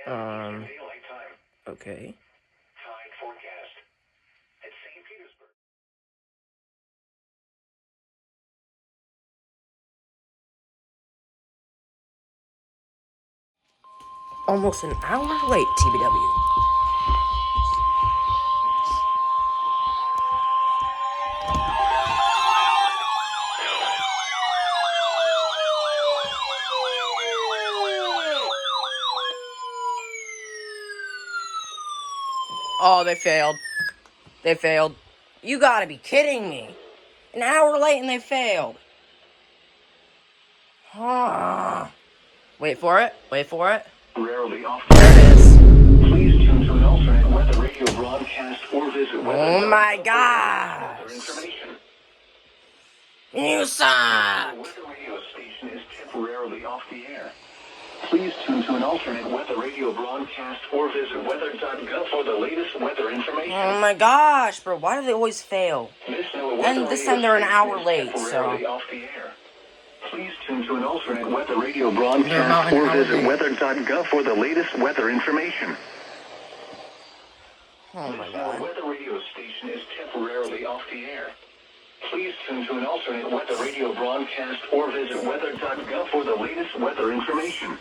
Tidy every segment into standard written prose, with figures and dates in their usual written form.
Okay. Tide forecast at St. Petersburg. Almost an hour late, TBW. Oh, they failed. They failed. You gotta be kidding me. An hour late and they failed. Wait for it. Wait for it. Rarely off. There it is. Please tune to an alternate weather radio broadcast or visit weather. Oh my gosh. Information. You The suck. weather radio station is temporarily off the air. Please tune to an alternate weather radio broadcast or visit weather.gov for the latest weather information. Oh my gosh, bro. Why do they always fail? And this time they're an hour late, so. Off the air. Please tune to an alternate weather radio broadcast or visit weather.gov for the latest weather information. Oh my god. The weather radio station is temporarily off the air. Please tune to an alternate weather radio broadcast or visit weather.gov for the latest weather information.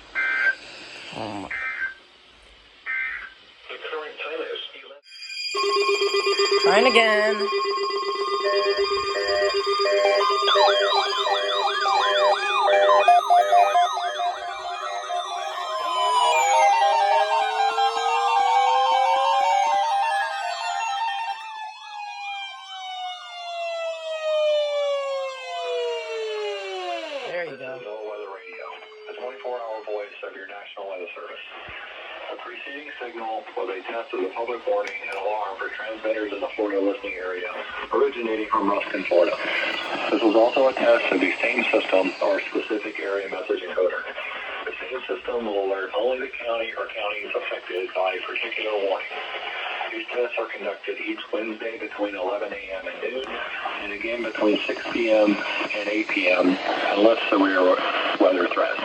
Oh my. The current time is 11. Trying again. There you go. NOAA Weather Radio, the 24-hour voice of your National Weather Service. The preceding signal was a test of the public warning and alarm for transmitters in the Florida listening area, originating from Ruskin, Florida. This was also a test of the same system or specific area message encoder. The same system will alert only the county or counties affected by a particular warning. These tests are conducted each Wednesday between 11 a.m. and noon, and again between 6 p.m. and 8 p.m. unless severe weather threats.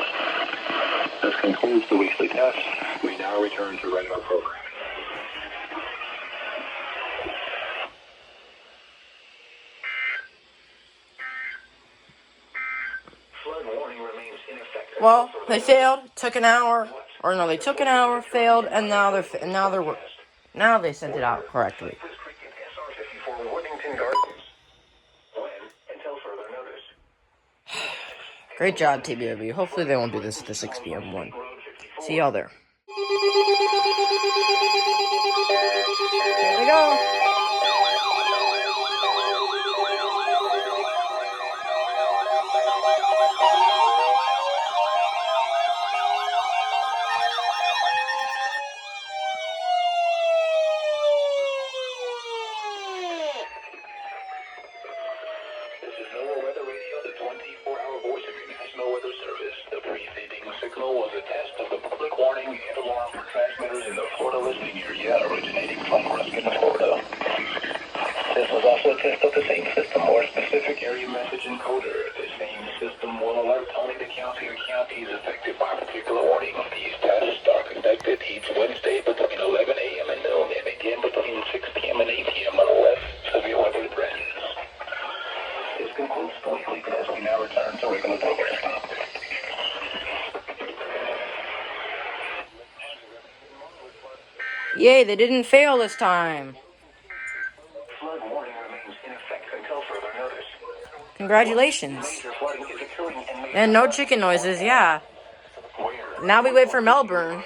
This concludes the weekly test. We now return to regular programming. Flood warning remains in effect. Well, they failed. Took an hour, or no, they took an hour, failed, and now they sent it out correctly. Great job, TBW. Hopefully they won't do this at the 6 p.m. one. See y'all there. Here they go. This is NOAA Weather Radio, the 24-hour voice of your National Weather Service. The preceding signal was a test of the public warning and alarm for transmitters in the Florida listening area, originating from Ruskin, Florida. This was also a test of the same system or specific area message encoder. The same system will alert only the county or counties affected by a particular warning. These tests are conducted each Wednesday between 11 a.m. and noon, and again between 6 p.m. and 8 p.m. unless severe weather threatens. This concludes the weekly test. We now return to regular programming. Yay, they didn't fail this time. Flood warning remains in effect until further notice. Congratulations. Major flooding is occurring in major And no chicken noises, yeah. Now we wait for Melbourne.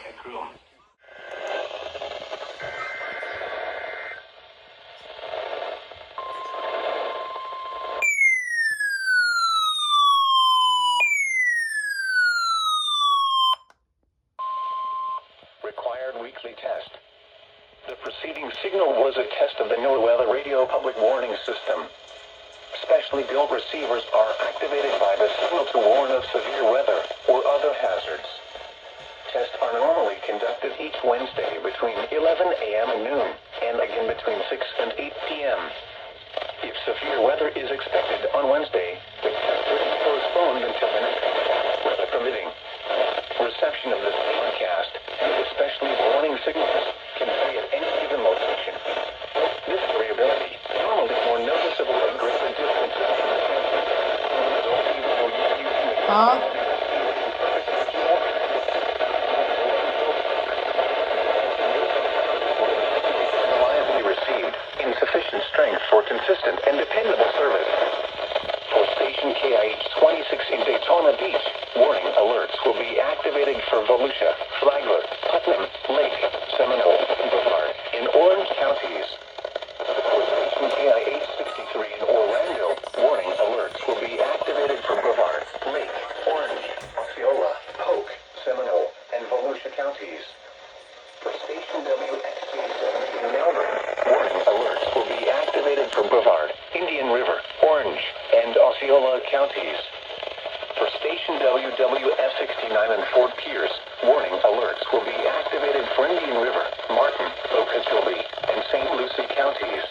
Required weekly test. The preceding signal was a test of the NOAA Weather Radio public warning system. Specially built receivers are activated by the signal to warn of severe weather or other hazards. Tests are normally conducted each Wednesday between 11 a.m. and noon, and again between 6 and 8 p.m. If severe weather is expected on Wednesday, the test will be postponed until the next weather permitting. Reception of this broadcast is especially Huh? Reliably received. Insufficient strength for consistent and dependable service. For station KIH 26 in Daytona Beach, warning alerts will be activated for Volusia, Flagler, Putnam, Lake, Seminole, and Brevard in Orange counties. For station KIH 63 in Orlando, warning alerts will be activated for Brevard, Lake, Orange, Osceola, Polk, Seminole, and Volusia counties. For station WXC70 in Melbourne, warning alerts will be activated for Brevard, Indian River, Orange, and Osceola counties. For station WWF69 in Fort Pierce, warning alerts will be activated for Indian River, Martin, Okeechobee, and St. Lucie counties.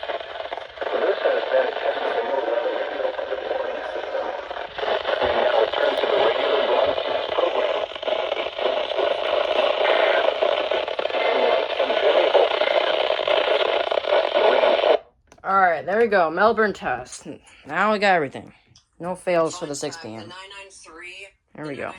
This has been a test of the new radio public warning system. We now return to the regular broadcast program. Light and variable. Alright, there we go. Melbourne test. Now we got everything. No fails for the 6 p.m. There we go.